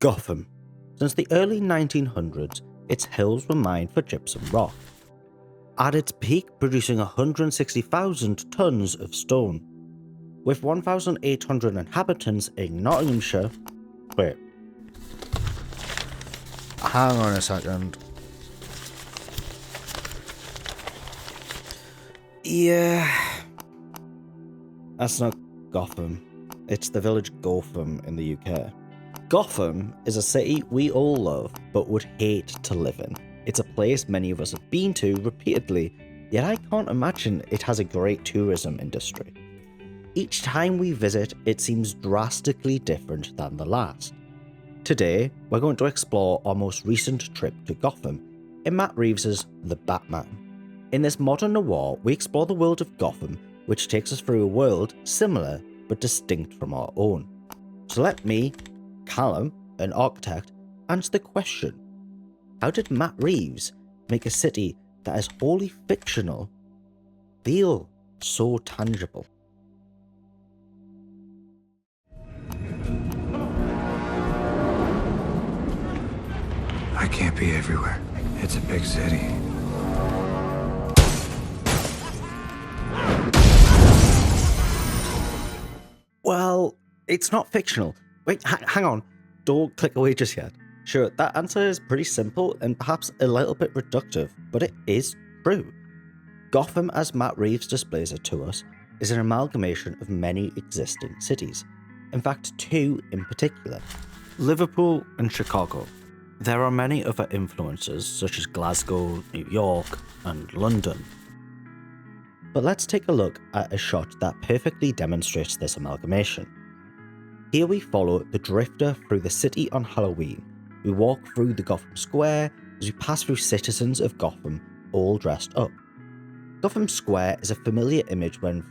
Gotham. Since the early 1900s, its hills were mined for gypsum rock, at its peak producing 160,000 tons of stone. With 1,800 inhabitants in Nottinghamshire... Wait. Hang on a second. Yeah. That's not Gotham. It's the village Gotham in the UK. Gotham is a city we all love, but would hate to live in. It's a place many of us have been to repeatedly, yet I can't imagine it has a great tourism industry. Each time we visit, it seems drastically different than the last. Today, we're going to explore our most recent trip to Gotham in Matt Reeves' The Batman. In this modern noir, we explore the world of Gotham, which takes us through a world similar but distinct from our own. So let me, Callum, an architect, answer the question: how did Matt Reeves make a city that is wholly fictional feel so tangible? I can't be everywhere. It's a big city. Well, it's not fictional. Wait, hang on. Don't click away just yet. Sure, that answer is pretty simple and perhaps a little bit reductive, but it is true. Gotham, as Matt Reeves displays it to us, is an amalgamation of many existing cities. In fact, two in particular: Liverpool and Chicago. There are many other influences, such as Glasgow, New York, and London. But let's take a look at a shot that perfectly demonstrates this amalgamation. Here we follow the Drifter through the city on Halloween. We walk through the Gotham Square as we pass through citizens of Gotham, all dressed up. Gotham Square is a familiar image when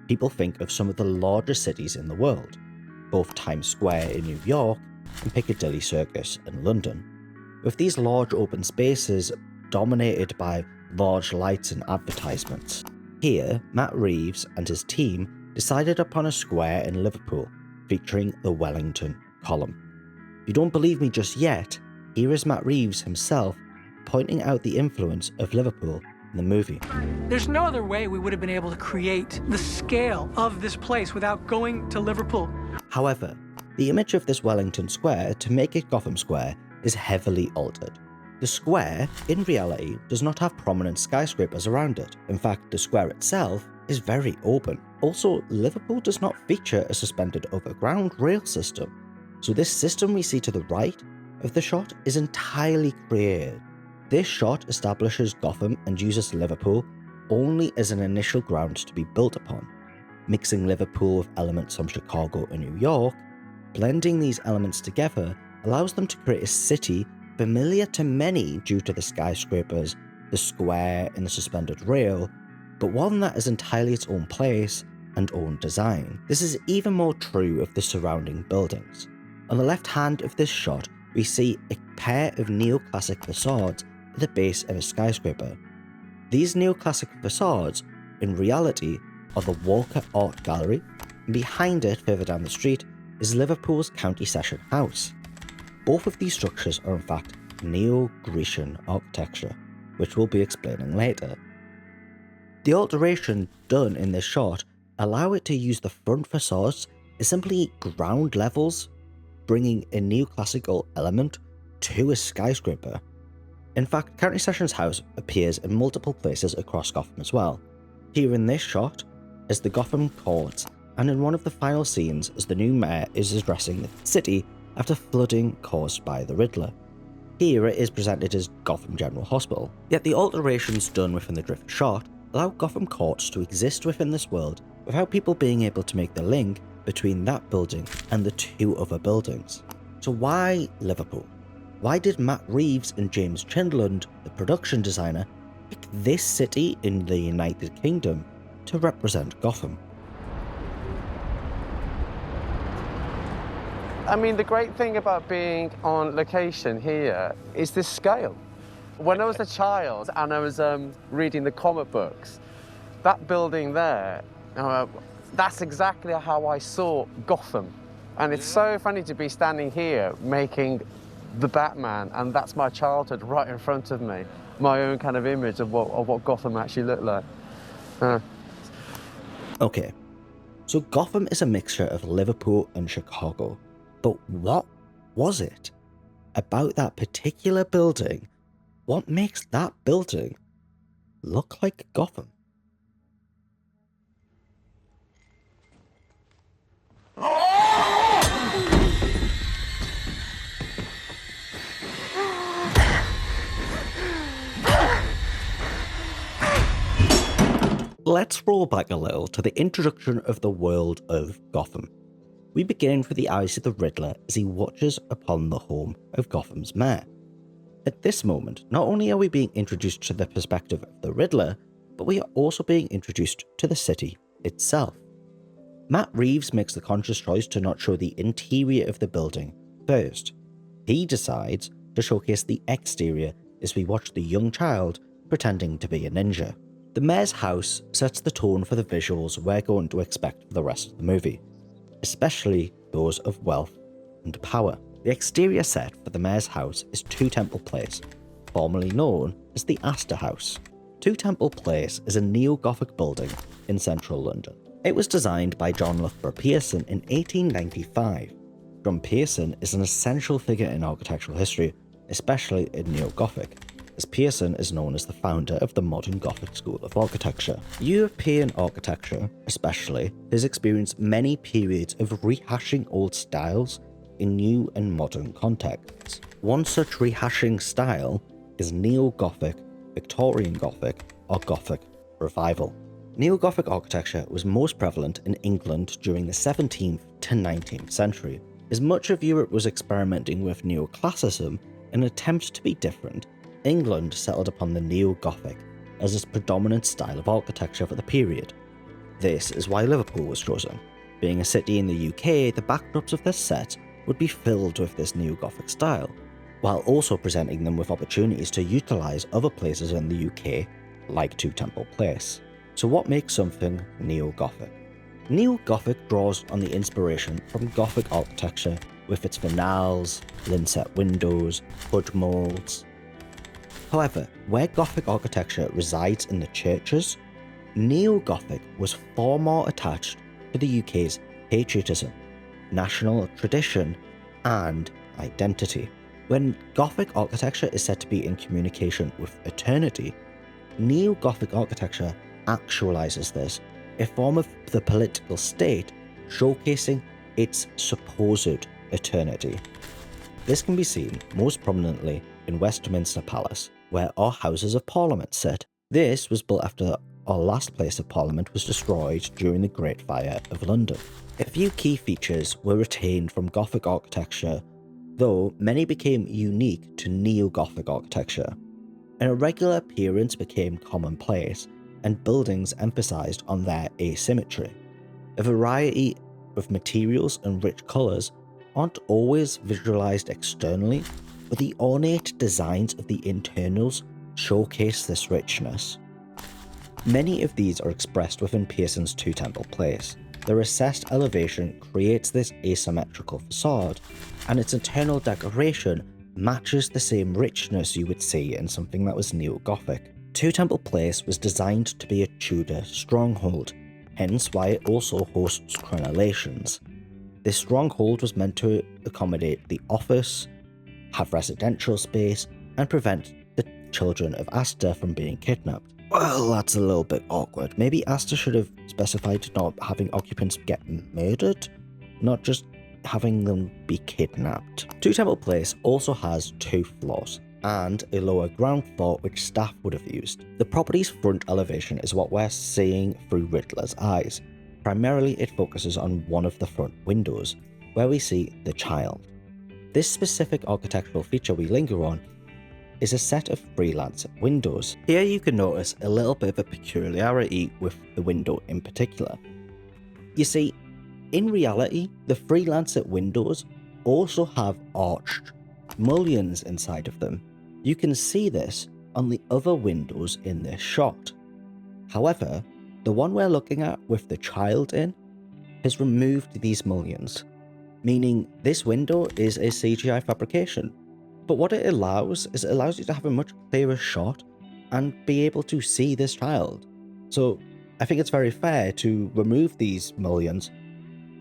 people think of some of the largest cities in the world, both Times Square in New York and Piccadilly Circus in London, with these large open spaces dominated by large lights and advertisements. Here, Matt Reeves and his team decided upon a square in Liverpool, featuring the Wellington column. If you don't believe me just yet, here is Matt Reeves himself pointing out the influence of Liverpool in the movie. There's no other way we would have been able to create the scale of this place without going to Liverpool. However, the image of this Wellington Square to make it Gotham Square is heavily altered. The square, in reality, does not have prominent skyscrapers around it. In fact, the square itself is very open. Also, Liverpool does not feature a suspended overground rail system, so this system we see to the right of the shot is entirely created. This shot establishes Gotham and uses Liverpool only as an initial ground to be built upon, mixing Liverpool with elements from Chicago and New York. Blending these elements together allows them to create a city familiar to many due to the skyscrapers, the square, and the suspended rail, but one that is entirely its own place and own design. This is even more true of the surrounding buildings. On the left hand of this shot, we see a pair of neoclassic facades at the base of a skyscraper. These neoclassic facades, in reality, are the Walker Art Gallery, and behind it, further down the street, is Liverpool's County Session House. Both of these structures are in fact Neo-Grecian architecture, which we'll be explaining later. The alteration done in this shot allow it to use the front facades as simply ground levels, bringing a neoclassical element to a skyscraper. In fact, County Sessions House appears in multiple places across Gotham as well. Here in this shot is the Gotham Courts, and in one of the final scenes as the new mayor is addressing the city after flooding caused by the Riddler. Here it is presented as Gotham General Hospital. Yet the alterations done within the Drift shot allow Gotham Courts to exist within this world without people being able to make the link between that building and the two other buildings. So why Liverpool? Why did Matt Reeves and James Chinlund, the production designer, pick this city in the United Kingdom to represent Gotham? I mean, the great thing about being on location here is this scale. When I was a child and I was reading the comic books, that building there, that's exactly how I saw Gotham And it's so funny to be standing here making the Batman, and that's my childhood right in front of me. My own kind of image of what Gotham actually looked like. Okay, so Gotham is a mixture of Liverpool and Chicago, but what was it about that particular building? What makes that building look like Gotham? Let's roll back a little to the introduction of the world of Gotham. We begin through the eyes of the Riddler as he watches upon the home of Gotham's mayor. At this moment, not only are we being introduced to the perspective of the Riddler, but we are also being introduced to the city itself. Matt Reeves makes the conscious choice to not show the interior of the building first. He decides to showcase the exterior as we watch the young child pretending to be a ninja. The mayor's house sets the tone for the visuals we're going to expect for the rest of the movie, especially those of wealth and power. The exterior set for the mayor's house is 2 Temple Place, formerly known as the Astor House. 2 Temple Place is a neo-Gothic building in central London. It was designed by John Loughborough Pearson in 1895. John Pearson is an essential figure in architectural history, especially in neo-Gothic, as Pearson is known as the founder of the modern Gothic school of architecture. European architecture, especially, has experienced many periods of rehashing old styles in new and modern contexts. One such rehashing style is Neo-Gothic, Victorian Gothic, or Gothic Revival. Neo-Gothic architecture was most prevalent in England during the 17th to 19th century, as much of Europe was experimenting with neoclassicism in an attempt to be different. England settled upon the Neo-Gothic as its predominant style of architecture for the period. This is why Liverpool was chosen. Being a city in the UK, the backdrops of this set would be filled with this Neo-Gothic style, while also presenting them with opportunities to utilise other places in the UK, like 2 Temple Place. So what makes something Neo-Gothic? Neo-Gothic draws on the inspiration from Gothic architecture with its fanals, linset windows, hood moulds. However, where Gothic architecture resides in the churches, Neo-Gothic was far more attached to the UK's patriotism, national tradition, and identity. When Gothic architecture is said to be in communication with eternity, Neo-Gothic architecture actualises this, a form of the political state showcasing its supposed eternity. This can be seen most prominently in Westminster Palace, where our Houses of Parliament sit. This was built after our last place of Parliament was destroyed during the Great Fire of London. A few key features were retained from Gothic architecture, though many became unique to Neo-Gothic architecture. An irregular appearance became commonplace, and buildings emphasised on their asymmetry. A variety of materials and rich colours aren't always visualised externally, but the ornate designs of the internals showcase this richness. Many of these are expressed within Pearson's 2 Temple Place. The recessed elevation creates this asymmetrical facade, and its internal decoration matches the same richness you would see in something that was Neo-Gothic. 2 Temple Place was designed to be a Tudor stronghold, hence why it also hosts crenellations. This stronghold was meant to accommodate the office, have residential space, and prevent the children of Astor from being kidnapped. Well, that's a little bit awkward. Maybe Astor should have specified not having occupants get murdered, not just having them be kidnapped. 2 Temple Place also has 2 floors, and a lower ground floor which staff would have used. The property's front elevation is what we're seeing through Riddler's eyes. Primarily, it focuses on one of the front windows, where we see the child. This specific architectural feature we linger on is a set of freelance windows. Here you can notice a little bit of a peculiarity with the window in particular. You see, in reality, the freelancer windows also have arched mullions inside of them. You can see this on the other windows in this shot. However, the one we're looking at with the child in has removed these mullions. meaning this window is a CGI fabrication. But what it allows is it allows you to have a much clearer shot and be able to see this child. So I think it's very fair to remove these mullions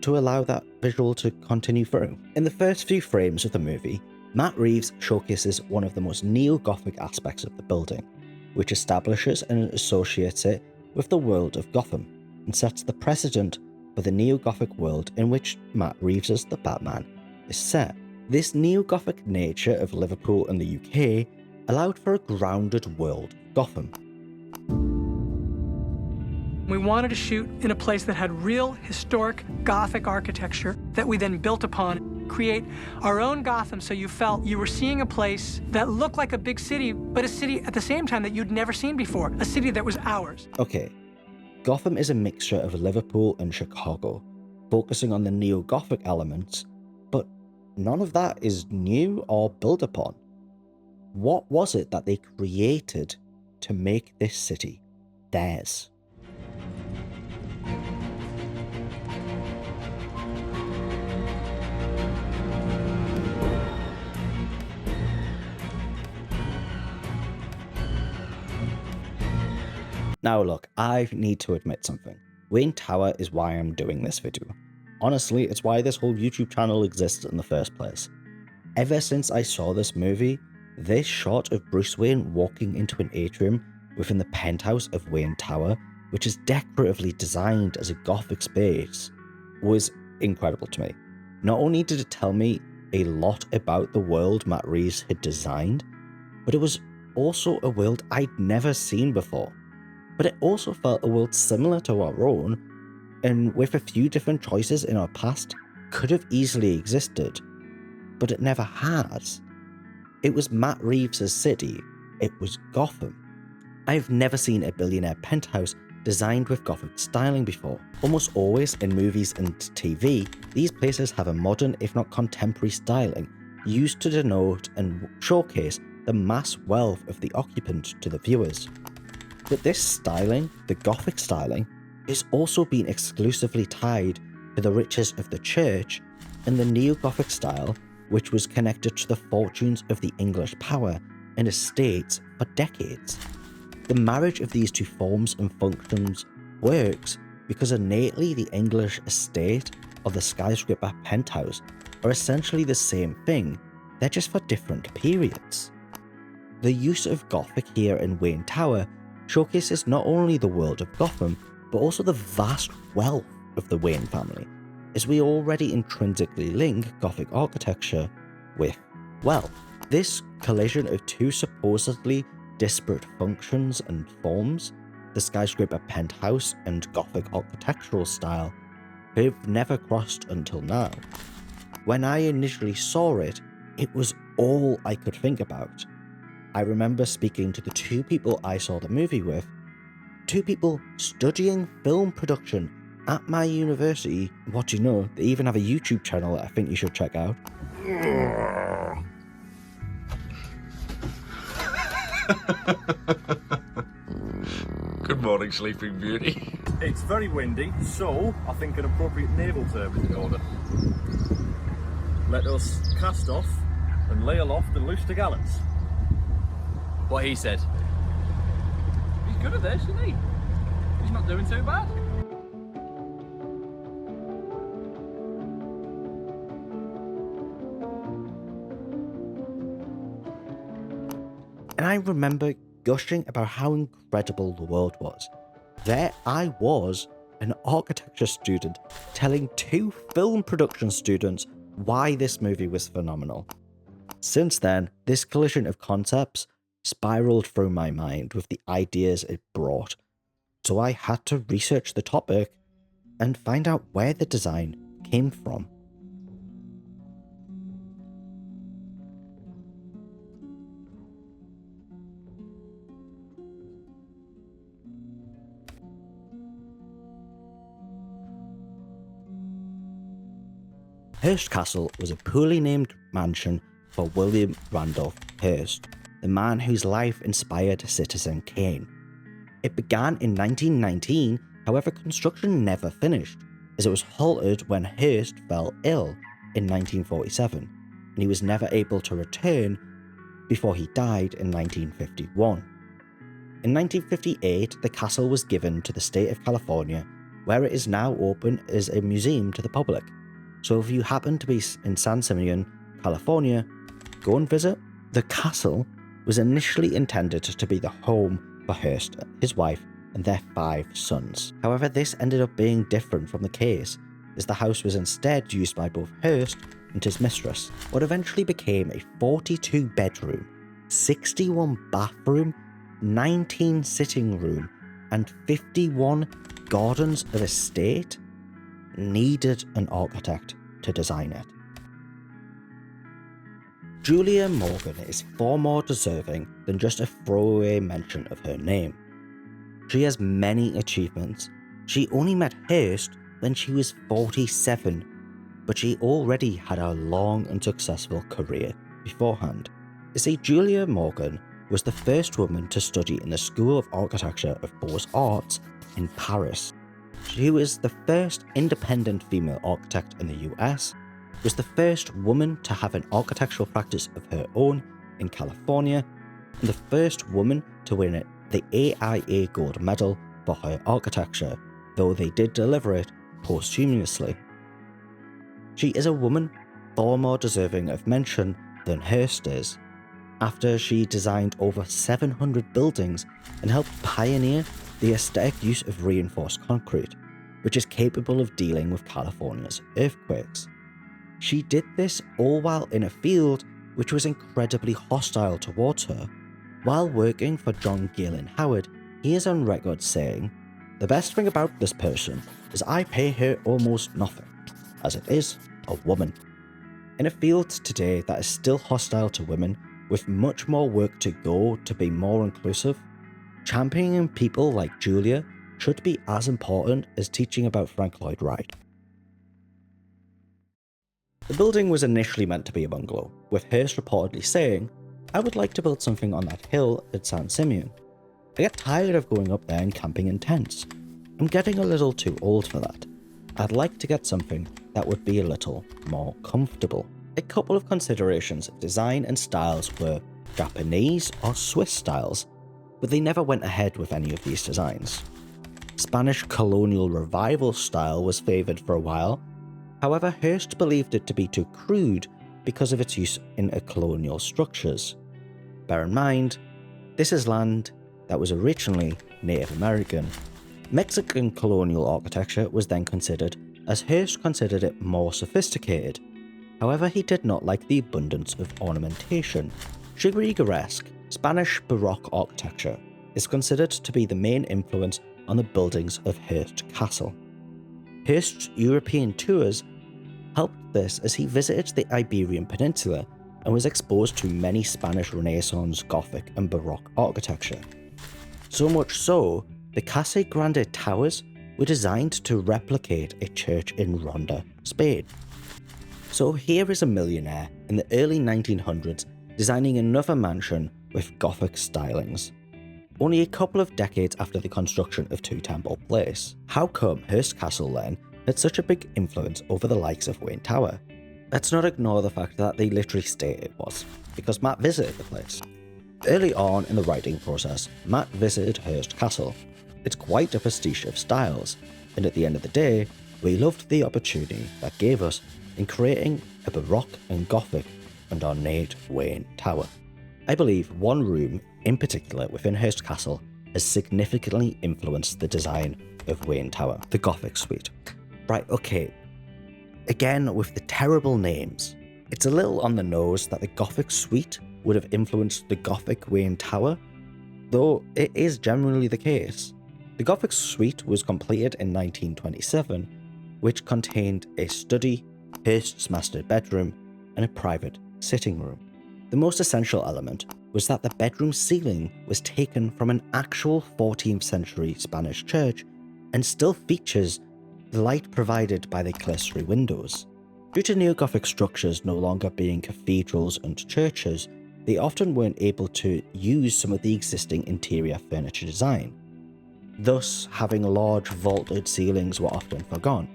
to allow that visual to continue through. In the first few frames of the movie, Matt Reeves showcases one of the most neo-Gothic aspects of the building, which establishes and associates it with the world of Gotham, and sets the precedent for the neo-Gothic world in which Matt Reeves' The Batman is set. This neo-Gothic nature of Liverpool and the UK allowed for a grounded world of Gotham. We wanted to shoot in a place that had real historic Gothic architecture that we then built upon, create our own Gotham so you felt you were seeing a place that looked like a big city, but a city at the same time that you'd never seen before, a city that was ours. Okay, Gotham is a mixture of Liverpool and Chicago, focusing on the neo-Gothic elements, but none of that is new or built upon. What was it that they created to make this city theirs? Now look, I need to admit something. Wayne Tower is why I'm doing this video. Honestly, it's why this whole YouTube channel exists in the first place. Ever since I saw this movie, this shot of Bruce Wayne walking into an atrium within the penthouse of Wayne Tower, which is decoratively designed as a Gothic space, was incredible to me. Not only did it tell me a lot about the world Matt Reeves had designed, but it was also a world I'd never seen before. But it also felt a world similar to our own, and with a few different choices in our past, could have easily existed, but it never has. It was Matt Reeves' city, it was Gotham. I've never seen a billionaire penthouse designed with Gothic styling before. Almost always in movies and TV, these places have a modern, if not contemporary styling, used to denote and showcase the mass wealth of the occupant to the viewers. But this styling, the Gothic styling, is also being exclusively tied to the riches of the church and the neo-Gothic style, which was connected to the fortunes of the English power and estates for decades. The marriage of these two forms and functions works because innately the English estate or the skyscraper penthouse are essentially the same thing, they're just for different periods. The use of Gothic here in Wayne Tower showcases not only the world of Gotham, but also the vast wealth of the Wayne family, as we already intrinsically link Gothic architecture with wealth. This collision of two supposedly disparate functions and forms, the skyscraper penthouse and Gothic architectural style, have never crossed until now. When I initially saw it, it was all I could think about. I remember speaking to the two people I saw the movie with, two people studying film production at my university. What do you know, they even have a YouTube channel that I think you should check out. Good morning, Sleeping Beauty. It's very windy, so I think an appropriate naval term is in order. Let us cast off and lay aloft and loose to gallants. What he said. He's good at this, isn't he? He's not doing too bad. And I remember gushing about how incredible the world was. There I was, an architecture student, telling two film production students why this movie was phenomenal. Since then, this collision of concepts spiraled through my mind with the ideas it brought, so I had to research the topic and find out where the design came from. Hearst Castle was a poorly named mansion for William Randolph Hearst, the man whose life inspired Citizen Kane. It began in 1919, however construction never finished, as it was halted when Hearst fell ill in 1947, and he was never able to return before he died in 1951. In 1958, the castle was given to the state of California, where it is now open as a museum to the public. So if you happen to be in San Simeon, California, go and visit. The castle was initially intended to be the home for Hearst, his wife, and their 5 sons. However, this ended up being different from the case, as the house was instead used by both Hearst and his mistress. What eventually became a 42-bedroom, 61-bathroom, 19 sitting room, and 51 gardens of estate needed an architect to design it. Julia Morgan is far more deserving than just a throwaway mention of her name. She has many achievements. She only met Hearst when she was 47, but she already had a long and successful career beforehand. You see, Julia Morgan was the first woman to study in the School of Architecture of Beaux-Arts in Paris. She was the first independent female architect in the US, was the first woman to have an architectural practice of her own in California, and the first woman to win the AIA Gold Medal for her architecture, though they did deliver it posthumously. She is a woman far more deserving of mention than Hearst is, after she designed over 700 buildings and helped pioneer the aesthetic use of reinforced concrete, which is capable of dealing with California's earthquakes. She did this all while in a field which was incredibly hostile towards her. While working for John Galen Howard, he is on record saying, "The best thing about this person is I pay her almost nothing, as it is a woman." In a field today that is still hostile to women, with much more work to go to be more inclusive, championing people like Julia should be as important as teaching about Frank Lloyd Wright. The building was initially meant to be a bungalow, with Hearst reportedly saying, "I would like to build something on that hill at San Simeon. I get tired of going up there and camping in tents. I'm getting a little too old for that. I'd like to get something that would be a little more comfortable." A couple of considerations of design and styles were Japanese or Swiss styles, but they never went ahead with any of these designs. Spanish colonial revival style was favoured for a while. However, Hearst believed it to be too crude because of its use in colonial structures. Bear in mind, this is land that was originally Native American. Mexican colonial architecture was then considered, as Hearst considered it more sophisticated. However, he did not like the abundance of ornamentation. Churrigueresque Spanish Baroque architecture is considered to be the main influence on the buildings of Hearst Castle. Hearst's European tours helped this as he visited the Iberian Peninsula and was exposed to many Spanish Renaissance, Gothic and Baroque architecture. So much so, the Casa Grande towers were designed to replicate a church in Ronda, Spain. So here is a millionaire in the early 1900s designing another mansion with Gothic stylings, only a couple of decades after the construction of Two Temple Place. How come Hearst Castle then had such a big influence over the likes of Wayne Tower? Let's not ignore the fact that they literally state it was, because Matt visited the place. Early on in the writing process, Matt visited Hearst Castle. It's quite a pastiche of styles, and at the end of the day, we loved the opportunity that gave us in creating a Baroque and Gothic and ornate Wayne Tower. I believe one room in particular within Hearst Castle has significantly influenced the design of Wayne Tower, the Gothic Suite. Right, okay, again with the terrible names, it's a little on the nose that the Gothic Suite would have influenced the Gothic Wayne Tower, though it is generally the case. The Gothic Suite was completed in 1927, which contained a study, Hearst's master bedroom, and a private sitting room. The most essential element was that the bedroom ceiling was taken from an actual 14th century Spanish church and still features the light provided by the clerestory windows. Due to neo-Gothic structures no longer being cathedrals and churches, they often weren't able to use some of the existing interior furniture design. Thus, having large vaulted ceilings were often forgone.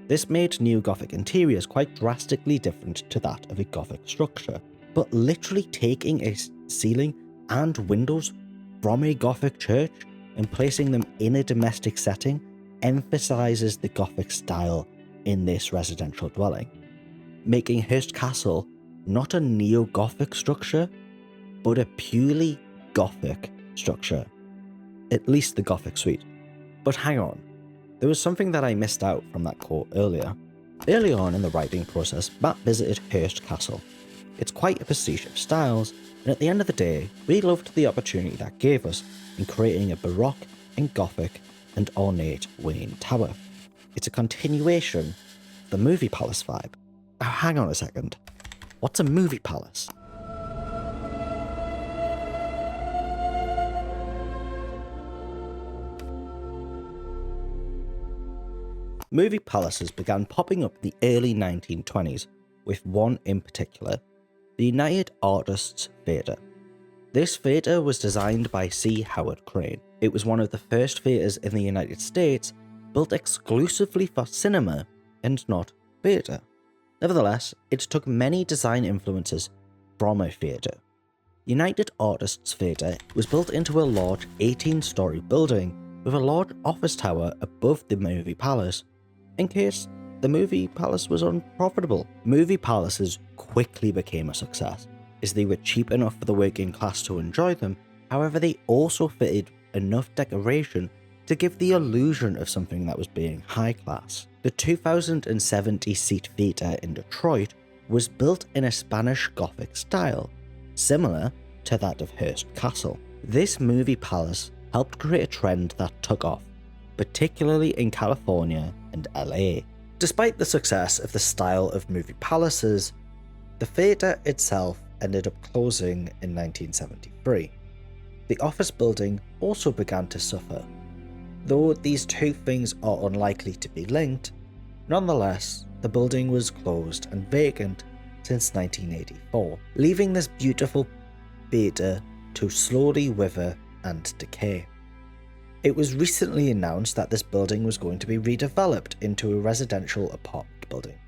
This made neo-Gothic interiors quite drastically different to that of a Gothic structure, but literally taking a ceiling and windows from a Gothic church and placing them in a domestic setting emphasises the Gothic style in this residential dwelling, making Hearst Castle not a neo-Gothic structure, but a purely Gothic structure, at least the Gothic suite. But hang on, there was something that I missed out from that quote earlier. Early on in the writing process, Matt visited Hearst Castle. It's quite a prestige of styles, and at the end of the day, we loved the opportunity that gave us in creating a Baroque and Gothic and ornate Wayne Tower. It's a continuation of the movie palace vibe. Oh, hang on a second. What's a movie palace? Movie palaces began popping up in the early 1920s, with one in particular, the United Artists Theatre. This theatre was designed by C. Howard Crane. It was one of the first theatres in the United States built exclusively for cinema and not theatre. Nevertheless, it took many design influences from a theatre. United Artists Theatre was built into a large 18-storey building with a large office tower above the movie palace, in case the movie palace was unprofitable. Movie palaces quickly became a success, as they were cheap enough for the working class to enjoy them. However, they also fitted enough decoration to give the illusion of something that was being high class. The 2,070-seat theatre in Detroit was built in a Spanish Gothic style, similar to that of Hearst Castle. This movie palace helped create a trend that took off, particularly in California and LA. Despite the success of the style of movie palaces, the theatre itself ended up closing in 1973. The office building also began to suffer. Though these two things are unlikely to be linked, nonetheless, the building was closed and vacant since 1984, leaving this beautiful theatre to slowly wither and decay. It was recently announced that this building was going to be redeveloped into a residential apartment building.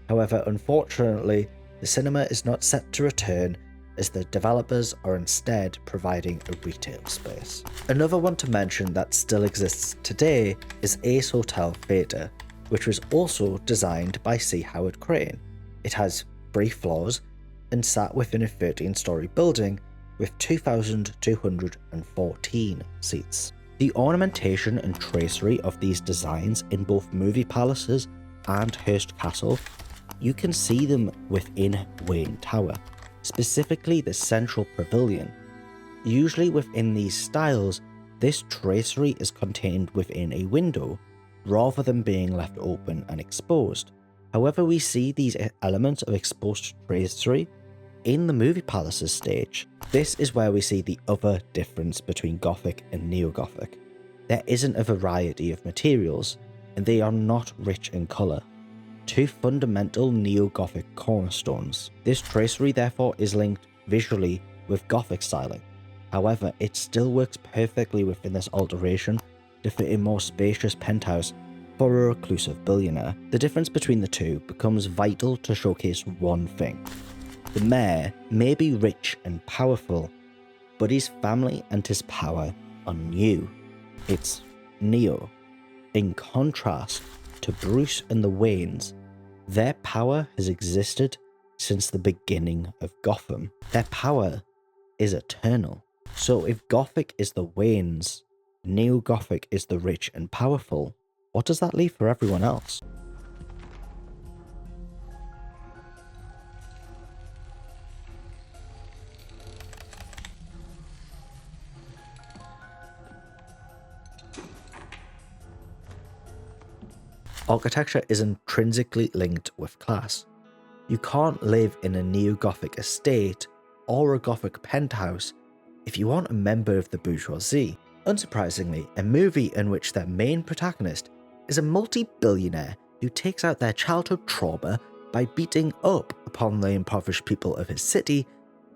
However, unfortunately, the cinema is not set to return, as the developers are instead providing a retail space. Another one to mention that still exists today is Ace Hotel Theatre, which was also designed by C. Howard Crane. It has 3 floors and sat within a 13-storey building with 2,214 seats. The ornamentation and tracery of these designs in both movie palaces and Hearst Castle, you can see them within Wayne Tower, specifically the central pavilion. Usually within these styles, this tracery is contained within a window, rather than being left open and exposed. However, we see these elements of exposed tracery in the movie palaces stage. This is where we see the other difference between Gothic and Neo-Gothic. There isn't a variety of materials, and they are not rich in colour. 2 fundamental Neo-Gothic cornerstones. This tracery therefore is linked visually with Gothic styling. However, it still works perfectly within this alteration to fit a more spacious penthouse for a reclusive billionaire. The difference between the two becomes vital to showcase one thing. The mayor may be rich and powerful, but his family and his power are new. It's Neo. In contrast to Bruce and the Waynes, their power has existed since the beginning of Gotham. Their power is eternal. So if Gothic is the Waynes, Neo-Gothic is the rich and powerful, what does that leave for everyone else? Architecture is intrinsically linked with class. You can't live in a neo-Gothic estate or a Gothic penthouse if you aren't a member of the bourgeoisie. Unsurprisingly, a movie in which their main protagonist is a multi-billionaire who takes out their childhood trauma by beating up upon the impoverished people of his city,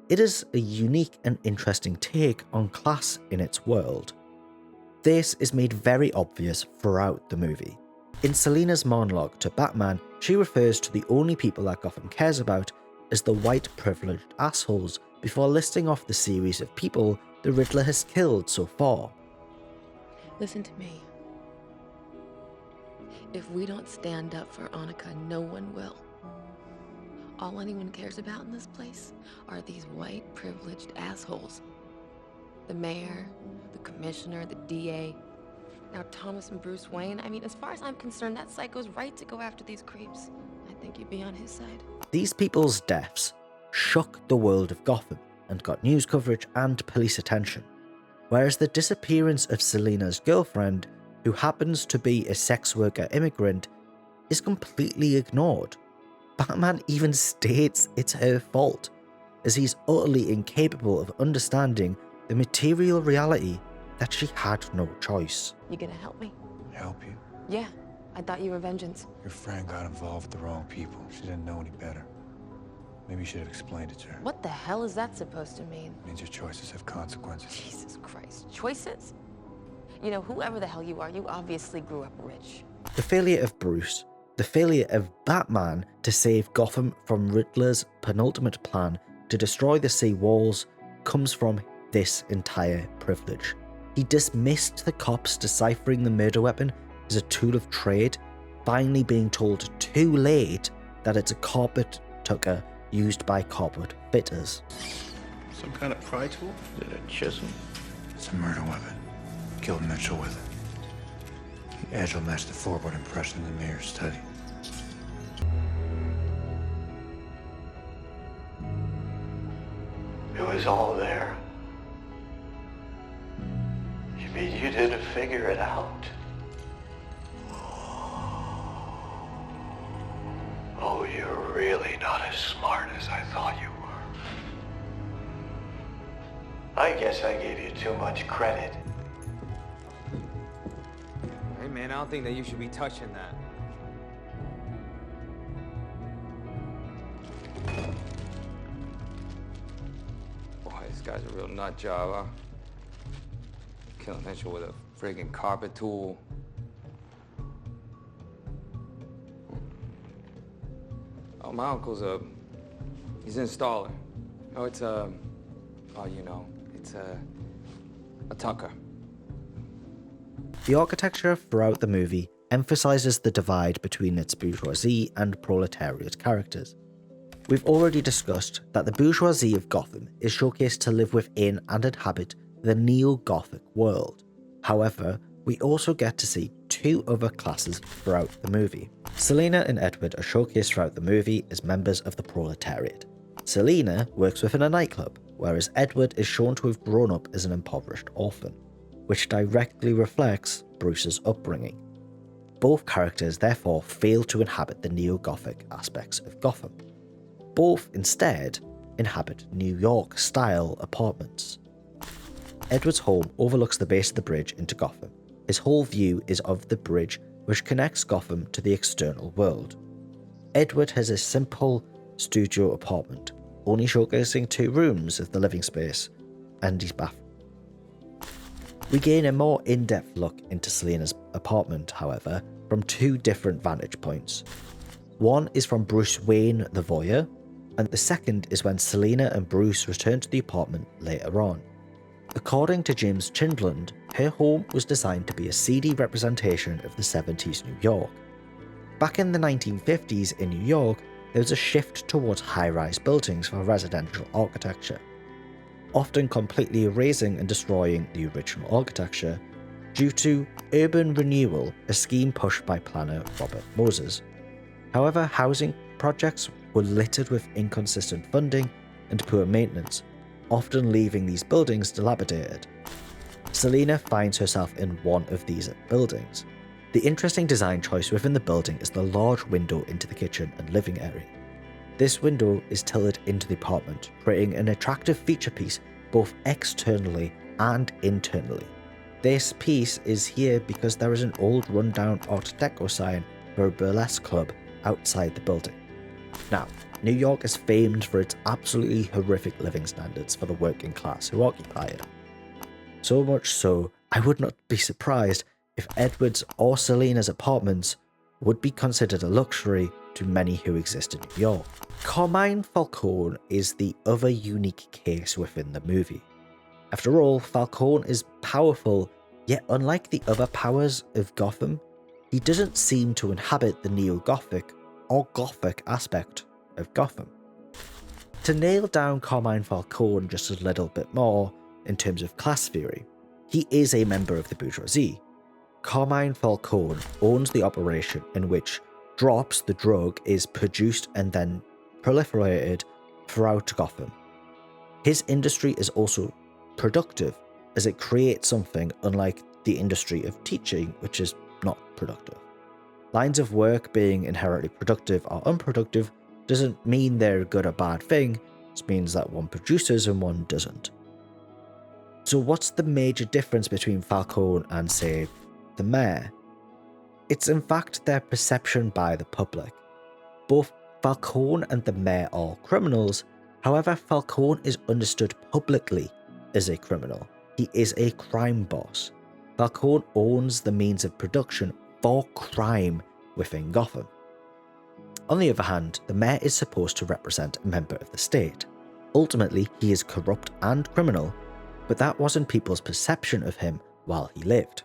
it is a unique and interesting take on class in its world. This is made very obvious throughout the movie. In Selina's monologue to Batman, she refers to the only people that Gotham cares about as the white privileged assholes before listing off the series of people the Riddler has killed so far. Listen to me. If we don't stand up for Annika, no one will. All anyone cares about in this place are these white privileged assholes. The mayor, the commissioner, the DA. Now Thomas and Bruce Wayne. I mean, as far as I'm concerned, that psycho's right to go after these creeps. I think you'd be on his side. These people's deaths shook the world of Gotham and got news coverage and police attention, whereas the disappearance of Selina's girlfriend, who happens to be a sex worker immigrant, is completely ignored. Batman even states it's her fault, as he's utterly incapable of understanding the material reality that she had no choice. You gonna help me? Help you? Yeah, I thought you were vengeance. Your friend got involved with the wrong people. She didn't know any better. Maybe you should have explained it to her. What the hell is that supposed to mean? It means your choices have consequences. Jesus Christ. Choices? You know, whoever the hell you are, you obviously grew up rich. The failure of Bruce, the failure of Batman to save Gotham from Riddler's penultimate plan to destroy the sea walls comes from this entire privilege. He dismissed the cops deciphering the murder weapon as a tool of trade, finally being told too late that it's a carpet tucker used by carpet fitters. Some kind of pry tool? Is it a chisel? It's a murder weapon. Killed Mitchell with it. The edge will match the floorboard impression in the mirror study. It was all there. You mean you didn't figure it out? Oh, you're really not as smart as I thought you were. I guess I gave you too much credit. Hey man, I don't think that you should be touching that. Boy, this guy's a real nut job, huh? Killing Mitchell with a friggin' carpet tool. Oh, my uncle's he's an installer. Oh, it's oh, you know, it's a tucker. The architecture throughout the movie emphasises the divide between its bourgeoisie and proletariat characters. We've already discussed that the bourgeoisie of Gotham is showcased to live within and inhabit the neo-Gothic world. However, we also get to see two other classes throughout the movie. Selina and Edward are showcased throughout the movie as members of the proletariat. Selina works within a nightclub, whereas Edward is shown to have grown up as an impoverished orphan, which directly reflects Bruce's upbringing. Both characters therefore fail to inhabit the neo-Gothic aspects of Gotham. Both instead inhabit New York-style apartments. Edward's home overlooks the base of the bridge into Gotham. His whole view is of the bridge which connects Gotham to the external world. Edward has a simple studio apartment, only showcasing 2 rooms of the living space and his bathroom. We gain a more in-depth look into Selina's apartment, however, from 2 different vantage points. One is from Bruce Wayne the voyeur, and the second is when Selina and Bruce return to the apartment later on. According to James Chinlund, her home was designed to be a seedy representation of the 70s New York. Back in the 1950s in New York, there was a shift towards high-rise buildings for residential architecture, often completely erasing and destroying the original architecture due to urban renewal, a scheme pushed by planner Robert Moses. However, housing projects were littered with inconsistent funding and poor maintenance, often leaving these buildings dilapidated. Selina finds herself in one of these buildings. The interesting design choice within the building is the large window into the kitchen and living area. This window is tilted into the apartment, creating an attractive feature piece both externally and internally. This piece is here because there is an old rundown Art Deco sign for a burlesque club outside the building. Now, New York is famed for its absolutely horrific living standards for the working class who occupy it. So much so, I would not be surprised if Edward's or Selina's apartments would be considered a luxury to many who exist in New York. Carmine Falcone is the other unique case within the movie. After all, Falcone is powerful, yet unlike the other powers of Gotham, he doesn't seem to inhabit the neo-Gothic or Gothic aspect of Gotham. To nail down Carmine Falcone just a little bit more in terms of class theory, he is a member of the bourgeoisie. Carmine Falcone owns the operation in which drops, the drug, is produced and then proliferated throughout Gotham. His industry is also productive, as it creates something unlike the industry of teaching, which is not productive. Lines of work being inherently productive or unproductive doesn't mean they're a good or bad thing, it means that one produces and one doesn't. So what's the major difference between Falcone and, say, the mayor? It's in fact their perception by the public. Both Falcone and the mayor are criminals, however Falcone is understood publicly as a criminal. He is a crime boss. Falcone owns the means of production for crime within Gotham. On the other hand, the mayor is supposed to represent a member of the state. Ultimately, he is corrupt and criminal, but that wasn't people's perception of him while he lived.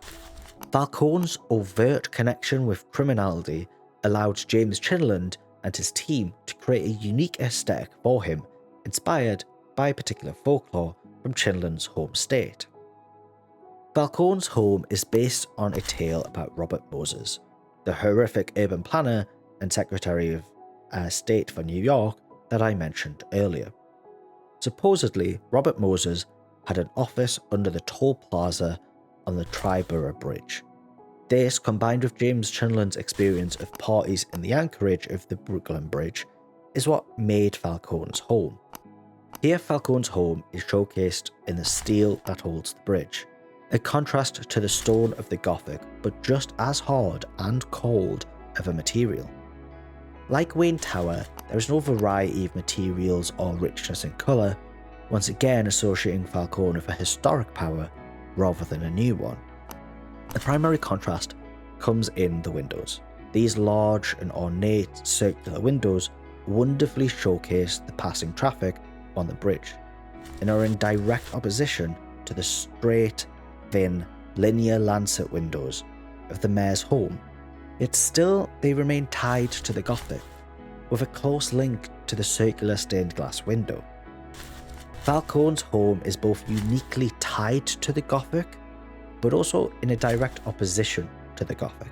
Falcone's overt connection with criminality allowed James Chinlund and his team to create a unique aesthetic for him, inspired by particular folklore from Chinlund's home state. Falcone's home is based on a tale about Robert Moses, the horrific urban planner and Secretary of State for New York that I mentioned earlier. Supposedly, Robert Moses had an office under the toll plaza on the Triborough Bridge. This, combined with James Chinlund's experience of parties in the anchorage of the Brooklyn Bridge, is what made Falcone's home. Here, Falcone's home is showcased in the steel that holds the bridge, a contrast to the stone of the Gothic, but just as hard and cold of a material. Like Wayne Tower, there is no variety of materials or richness in colour, once again associating Falcone with a historic power rather than a new one. The primary contrast comes in the windows. These large and ornate circular windows wonderfully showcase the passing traffic on the bridge, and are in direct opposition to the straight, thin, linear lancet windows of the mayor's home. Yet still, they remain tied to the Gothic, with a close link to the circular stained glass window. Falcone's home is both uniquely tied to the Gothic, but also in a direct opposition to the Gothic.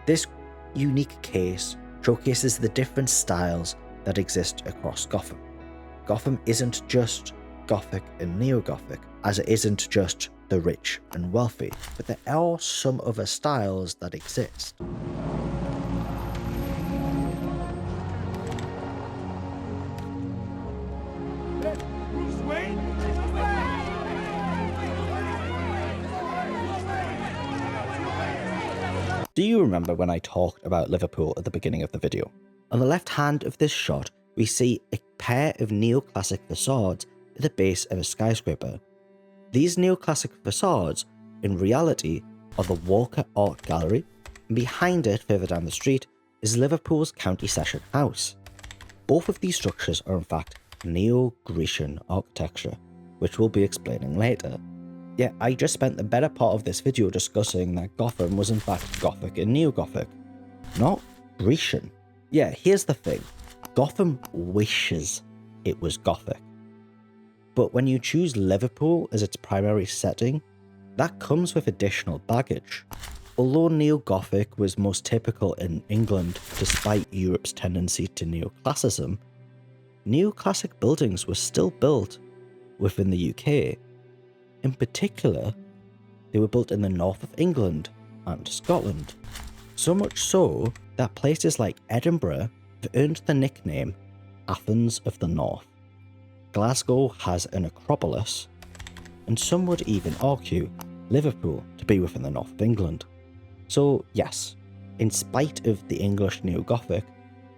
This unique case showcases the different styles that exist across Gotham. Gotham isn't just Gothic and Neo-Gothic, as it isn't just the rich and wealthy, but there are some other styles that exist. Do you remember when I talked about Liverpool at the beginning of the video? On the left hand of this shot, we see a pair of neoclassic facades at the base of a skyscraper. These neoclassic facades, in reality, are the Walker Art Gallery, and behind it, further down the street, is Liverpool's County Session House. Both of these structures are in fact Neo-Grecian architecture, which we'll be explaining later. Yet I just spent the better part of this video discussing that Gotham was in fact Gothic and Neo-Gothic, not Grecian. Yeah, here's the thing. Gotham wishes it was Gothic. But when you choose Liverpool as its primary setting, that comes with additional baggage. Although Neo-Gothic was most typical in England despite Europe's tendency to neoclassicism, neoclassic buildings were still built within the UK. In particular, they were built in the north of England and Scotland. So much so that places like Edinburgh have earned the nickname Athens of the North. Glasgow has an Acropolis, and some would even argue Liverpool to be within the north of England. So yes, in spite of the English Neo-Gothic,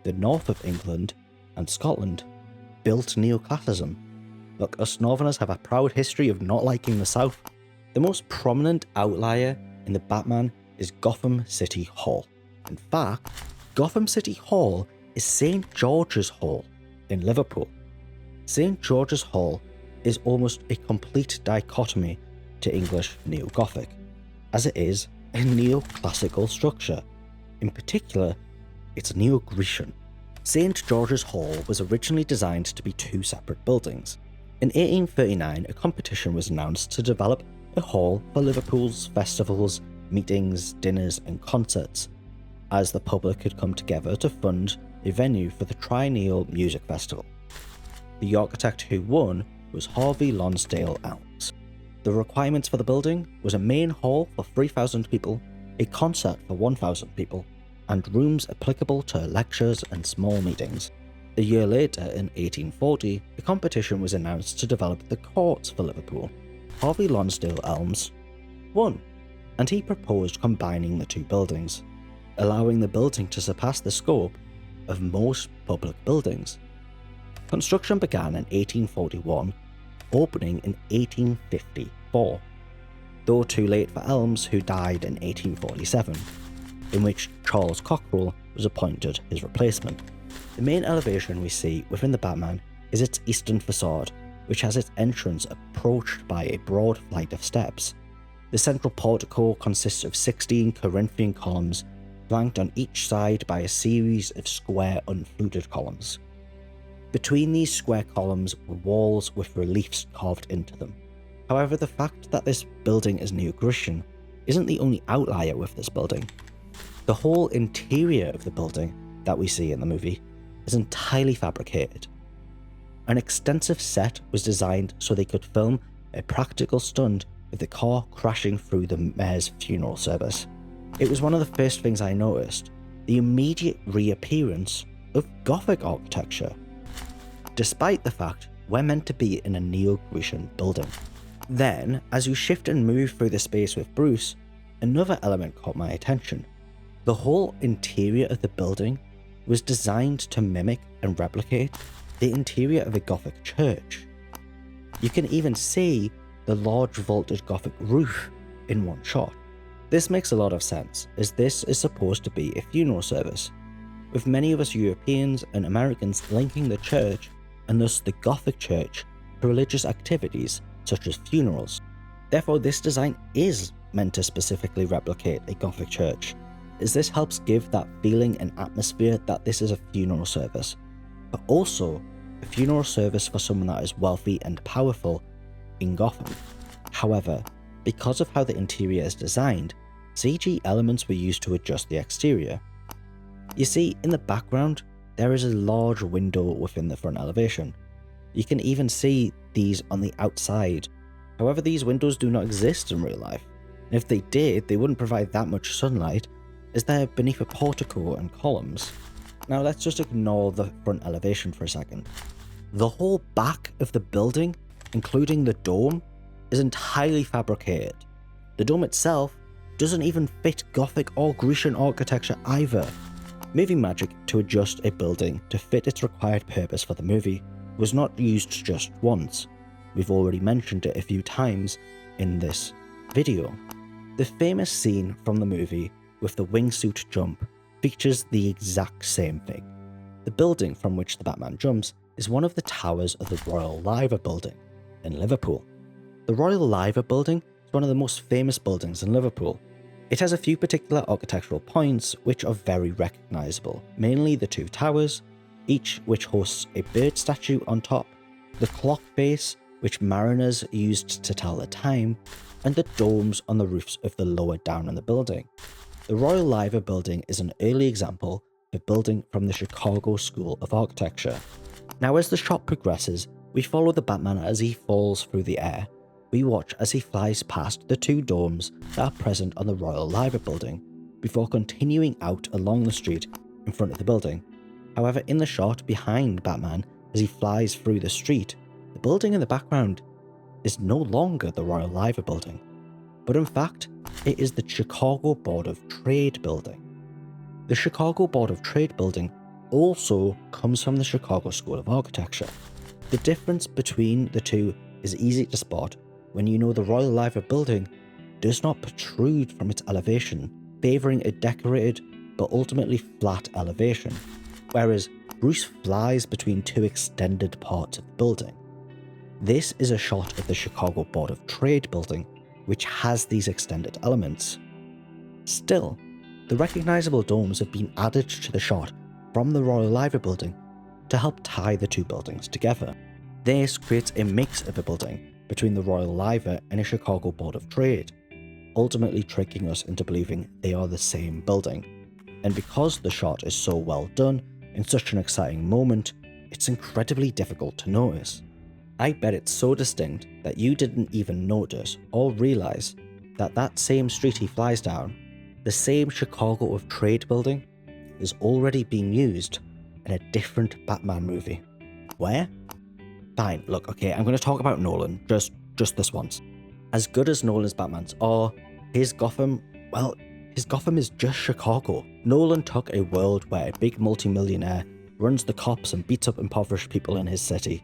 the north of England and Scotland built neoclassicism. Look, us Northerners have a proud history of not liking the South. The most prominent outlier in the Batman is Gotham City Hall. In fact, Gotham City Hall is St. George's Hall in Liverpool. St. George's Hall is almost a complete dichotomy to English neo-Gothic, as it is a neoclassical structure. In particular, it's neo-Grecian. St. George's Hall was originally designed to be two separate buildings. In 1839, a competition was announced to develop a hall for Liverpool's festivals, meetings, dinners and concerts, as the public had come together to fund a venue for the Triennial Music Festival. The architect who won was Harvey Lonsdale Elms. The requirements for the building was a main hall for 3,000 people, a concert for 1,000 people, and rooms applicable to lectures and small meetings. A year later, in 1840, a competition was announced to develop the courts for Liverpool. Harvey Lonsdale Elms won, and he proposed combining the two buildings, allowing the building to surpass the scope of most public buildings. Construction began in 1841, opening in 1854, though too late for Elms, who died in 1847, in which Charles Cockerell was appointed his replacement. The main elevation we see within the Batman is its eastern facade, which has its entrance approached by a broad flight of steps. The central portico consists of 16 Corinthian columns, flanked on each side by a series of square unfluted columns. Between these square columns were walls with reliefs carved into them. However, the fact that this building is neo-Grecian isn't the only outlier with this building. The whole interior of the building that we see in the movie is entirely fabricated. An extensive set was designed so they could film a practical stunt of the car crashing through the mayor's funeral service. It was one of the first things I noticed, the immediate reappearance of Gothic architecture, despite the fact we're meant to be in a neo-Grecian building. Then, as you shift and move through the space with Bruce, another element caught my attention. The whole interior of the building was designed to mimic and replicate the interior of a Gothic church. You can even see the large vaulted Gothic roof in one shot. This makes a lot of sense, as this is supposed to be a funeral service, with many of us Europeans and Americans linking the church, and thus the Gothic church, to religious activities such as funerals. Therefore, this design is meant to specifically replicate a Gothic church, as this helps give that feeling and atmosphere that this is a funeral service, but also a funeral service for someone that is wealthy and powerful in Gotham. However, because of how the interior is designed, CG elements were used to adjust the exterior. You see, in the background, there is a large window within the front elevation. You can even see these on the outside. However, these windows do not exist in real life, and if they did, they wouldn't provide that much sunlight, as they're beneath a portico and columns. Now let's just ignore the front elevation for a second. The whole back of the building, including the dome, is entirely fabricated. The dome itself doesn't even fit Gothic or Grecian architecture either. Movie magic to adjust a building to fit its required purpose for the movie was not used just once. We've already mentioned it a few times in this video. The famous scene from the movie with the wingsuit jump features the exact same thing. The building from which the Batman jumps is one of the towers of the Royal Liver Building in Liverpool. The Royal Liver Building is one of the most famous buildings in Liverpool. It has a few particular architectural points which are very recognisable, mainly the two towers, each which hosts a bird statue on top, the clock face which mariners used to tell the time, and the domes on the roofs of the lower down in the building. The Royal Liver Building is an early example of a building from the Chicago School of Architecture. Now, as the shot progresses, we follow the Batman as he falls through the air. We watch as he flies past the two domes that are present on the Royal Liver Building, before continuing out along the street in front of the building. However, in the shot behind Batman as he flies through the street, the building in the background is no longer the Royal Liver Building, but in fact, it is the Chicago Board of Trade building. The Chicago Board of Trade building also comes from the Chicago School of Architecture. The difference between the two is easy to spot when you know the Royal Liver Building does not protrude from its elevation, favouring a decorated but ultimately flat elevation, whereas Bruce flies between two extended parts of the building. This is a shot of the Chicago Board of Trade building, which has these extended elements. Still, the recognisable domes have been added to the shot from the Royal Liver building to help tie the two buildings together. This creates a mix of a building between the Royal Liver and a Chicago Board of Trade, ultimately tricking us into believing they are the same building. And because the shot is so well done in such an exciting moment, it's incredibly difficult to notice. I bet it's so distinct that you didn't even notice or realise that that same street he flies down, the same Chicago of Trade building, is already being used in a different Batman movie. Where? Fine, look, okay, I'm going to talk about Nolan, just this once. As good as Nolan's Batmans are, his Gotham is just Chicago. Nolan took a world where a big multimillionaire runs the cops and beats up impoverished people in his city.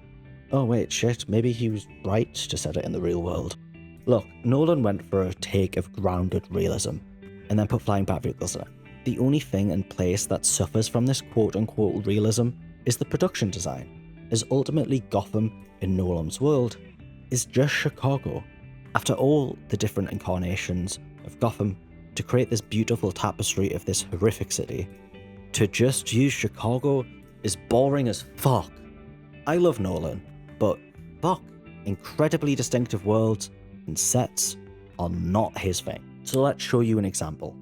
Oh wait, shit, maybe he was right to set it in the real world. Look, Nolan went for a take of grounded realism, and then put flying bat vehicles in it. The only thing and place that suffers from this quote-unquote realism is the production design, as ultimately Gotham, in Nolan's world, is just Chicago. After all the different incarnations of Gotham to create this beautiful tapestry of this horrific city, to just use Chicago is boring as fuck. I love Nolan, but fuck, incredibly distinctive worlds and sets are not his thing. So let's show you an example.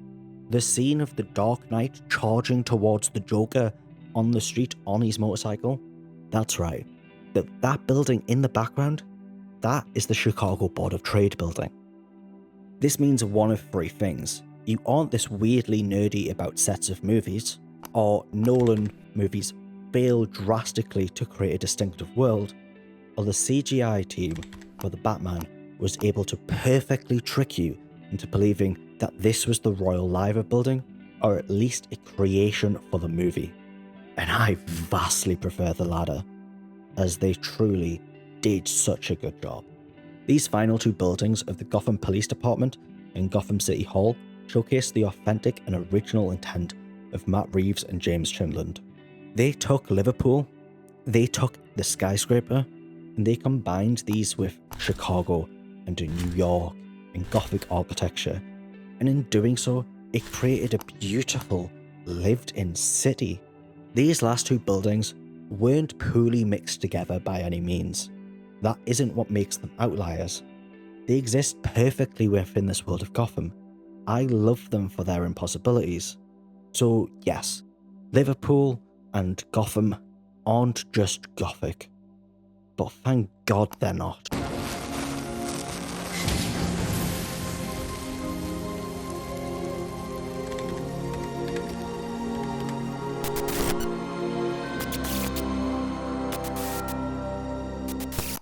The scene of the Dark Knight charging towards the Joker on the street on his motorcycle, that's right, that building in the background, that is the Chicago Board of Trade building. This means one of three things. You aren't this weirdly nerdy about sets of movies, or Nolan movies fail drastically to create a distinctive world, or the CGI team for the Batman was able to perfectly trick you into believing that this was the Royal Liver building, or at least a creation for the movie. And I vastly prefer the latter, as they truly did such a good job. These final two buildings of the Gotham Police Department and Gotham City Hall showcase the authentic and original intent of Matt Reeves and James Chinlund. They took Liverpool, they took the skyscraper, and they combined these with Chicago and New York and Gothic architecture, and in doing so, it created a beautiful, lived-in city. These last two buildings weren't poorly mixed together by any means. That isn't what makes them outliers. They exist perfectly within this world of Gotham. I love them for their impossibilities. So yes, Liverpool and Gotham aren't just Gothic, but thank God they're not.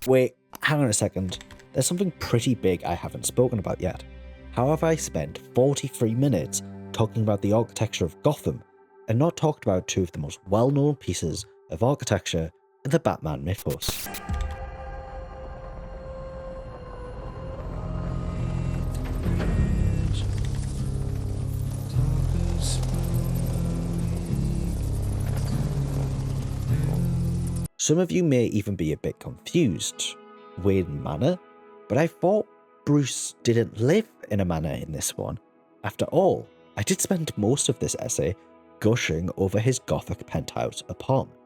Wait, hang on a second. There's something pretty big I haven't spoken about yet. How have I spent 43 minutes talking about the architecture of Gotham and not talked about two of the most well-known pieces of architecture in the Batman mythos? Some of you may even be a bit confused. Wayne Manor? But I thought Bruce didn't live in a manor in this one. After all, I did spend most of this essay gushing over his Gothic penthouse apartment.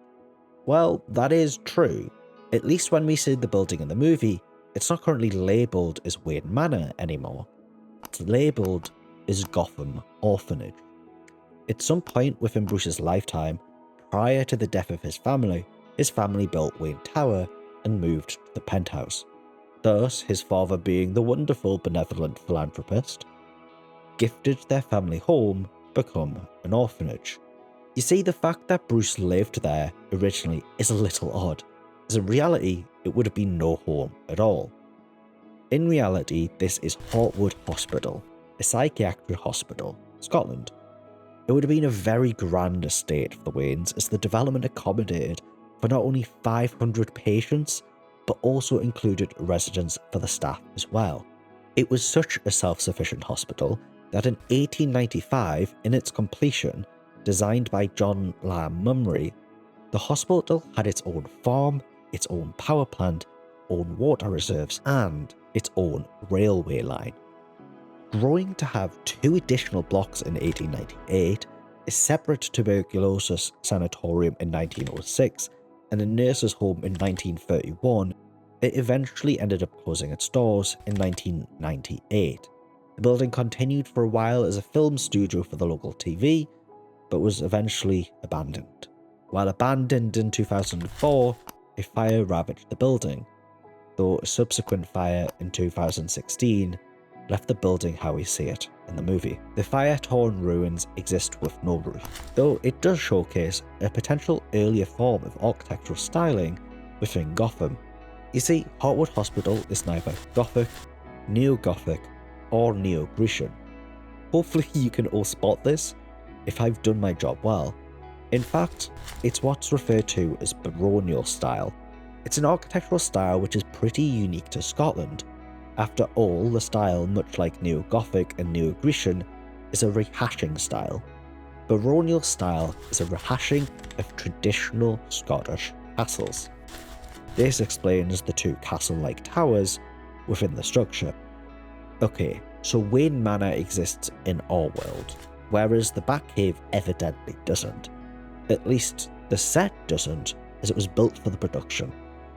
Well, that is true. At least when we see the building in the movie, it's not currently labelled as Wayne Manor anymore. It's labelled as Gotham Orphanage. At some point within Bruce's lifetime, prior to the death of his family built Wayne Tower and moved to the penthouse. Thus, his father, being the wonderful benevolent philanthropist, gifted their family home become an orphanage. You see, the fact that Bruce lived there originally is a little odd, as in reality it would have been no home at all. In reality, this is Heartwood Hospital, a psychiatric hospital, Scotland. It would have been a very grand estate for the Waynes, as the development accommodated for not only 500 patients, but also included residence for the staff as well. It was such a self-sufficient hospital that in 1895, in its completion, designed by John Lamb Mummery, the hospital had its own farm, its own power plant, own water reserves, and its own railway line. Growing to have 2 additional blocks in 1898, a separate tuberculosis sanatorium in 1906, and a nurses' home in 1931, it eventually ended up closing its doors in 1998. The building continued for a while as a film studio for the local TV, but was eventually abandoned. While abandoned in 2004, a fire ravaged the building, though a subsequent fire in 2016 left the building how we see it in the movie. The fire-torn ruins exist with no roof, though it does showcase a potential earlier form of architectural styling within Gotham. You see, Heartwood Hospital is neither Gothic, Neo-Gothic, or Neo-Grecian. Hopefully you can all spot this if I've done my job well. In fact, it's what's referred to as baronial style. It's an architectural style which is pretty unique to Scotland. After all, the style, much like Neo-Gothic and Neo-Grecian, is a rehashing style. Baronial style is a rehashing of traditional Scottish castles. This explains the 2 castle-like towers within the structure. Okay, so Wayne Manor exists in our world, whereas the Batcave evidently doesn't. At least, the set doesn't, as it was built for the production.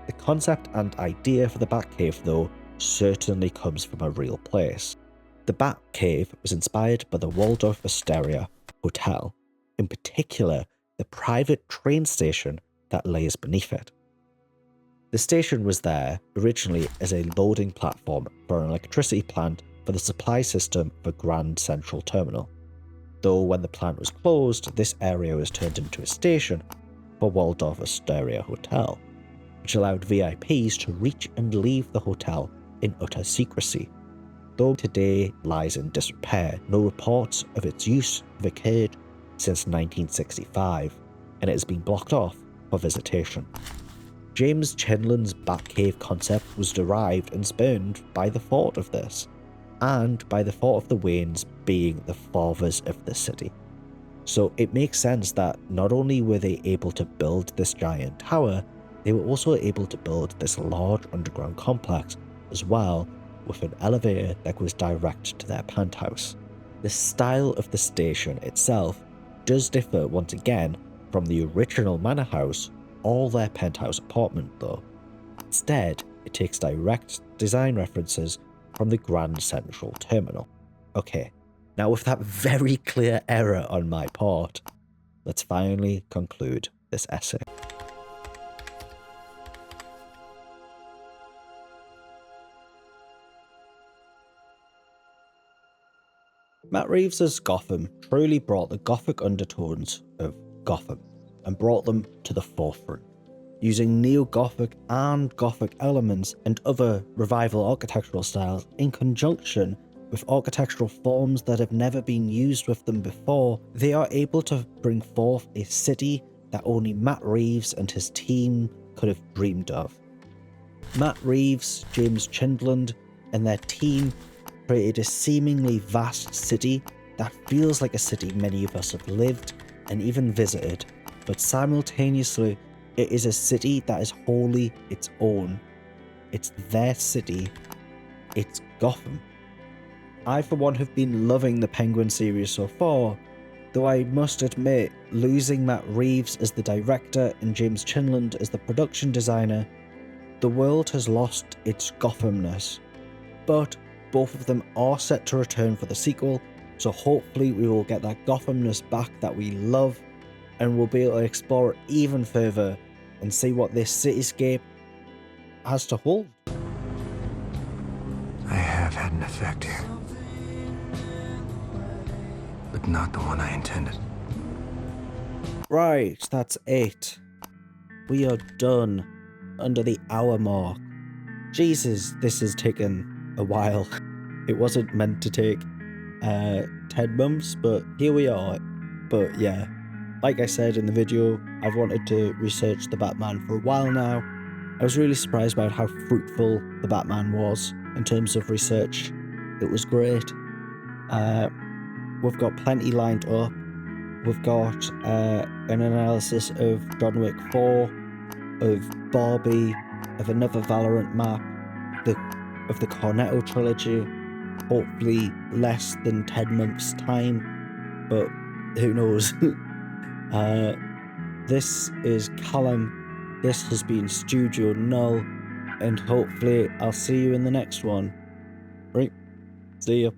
The concept and idea for the Batcave, though, certainly comes from a real place. The Batcave was inspired by the Waldorf Astoria Hotel, in particular the private train station that lays beneath it. The station was there originally as a loading platform for an electricity plant for the supply system for Grand Central Terminal, though when the plant was closed, this area was turned into a station for Waldorf Astoria Hotel, which allowed VIPs to reach and leave the hotel in utter secrecy. Though today lies in disrepair, no reports of its use have occurred since 1965, and it has been blocked off for visitation. James Chinlund's Batcave concept was derived and spurned by the thought of this, and by the thought of the Waynes being the fathers of the city. So it makes sense that not only were they able to build this giant tower, they were also able to build this large underground complex as well, with an elevator that goes direct to their penthouse. The style of the station itself does differ once again from the original manor house or their penthouse apartment though. Instead, it takes direct design references from the Grand Central Terminal. Okay, now with that very clear error on my part, let's finally conclude this essay. Matt Reeves' Gotham truly brought the Gothic undertones of Gotham and brought them to the forefront, using neo-Gothic and Gothic elements and other revival architectural styles in conjunction with architectural forms that have never been used with them before. They are able to bring forth a city that only Matt Reeves and his team could have dreamed of. Matt Reeves, James Chinlund, and their team created a seemingly vast city that feels like a city many of us have lived and even visited, but simultaneously it is a city that is wholly its own. It's their city. It's Gotham. I for one have been loving the Penguin series so far, though I must admit losing Matt Reeves as the director and James Chinlund as the production designer, the world has lost its Gothamness. But both of them are set to return for the sequel, so hopefully we will get that Gothamness back that we love, and we'll be able to explore it even further and see what this cityscape has to hold. I have had an effect here, but not the one I intended. Right, that's it. We are done under the hour mark. Jesus, this has taken a while. It wasn't meant to take 10 months, but here we are. But yeah, like I said in the video, I've wanted to research the Batman for a while now. I was really surprised about how fruitful the Batman was in terms of research. It was great. We've got plenty lined up. We've got an analysis of John Wick 4, of Barbie, of another Valorant map, of the Cornetto trilogy. Hopefully less than 10 months' time, but who knows. This is Callum. This has been Studio Null, and hopefully I'll see you in the next one. Right, see ya.